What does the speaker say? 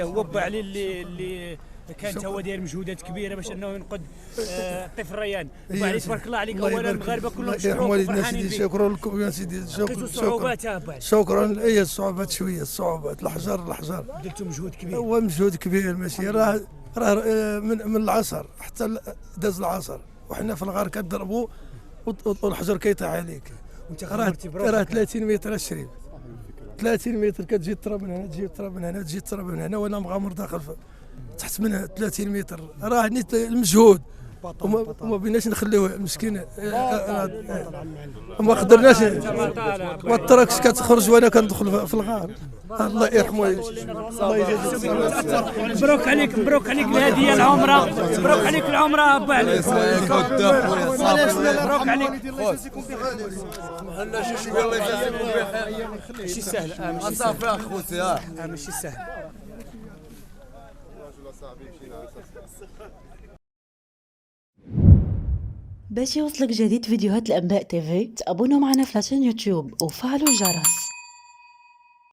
هذا هو با علي اللي كانت هو داير مجهودات كبيره باش انه ينقذ طفل ريان. با علي تبارك الله عليك، اولا المغاربه كلهم شكرا فرحانين بك. شكرا لكم يا سيدي. شكرا. اي الصعوبات شويه، الصعوبات الحجر درتوا مجهود كبير. هو مجهود كبير ماشي راه من العصر حتى داز العصر وحنا في الغار كنضربوا والحجر كيطيح عليك. راه 30 متر الشريف، 30 متر كتجي التراب من هنا، تجي التراب من هنا، تجي التراب من هنا، وانا مغامر داخل تحت منها 30 متر. راه نيت المجهود وما بيناش نخليوه مسكين. ما قدرناش، والتراكس كتخرج وانا كندخل في الغار. الله يرحمه. الله يجازيك. مبروك عليك، مبروك عليك الهديه العمره، مبروك عليك العمره با علي. مبروك عليك. حنا شي شويه الله يجازيكم بخير. ماشي سهل. ماشي صافي اخوتي. ماشي سهل. باش يوصلك جديد فيديوهات الأنباء تيفي تابونوا معنا في لاشين يوتيوب وفعلوا الجرس.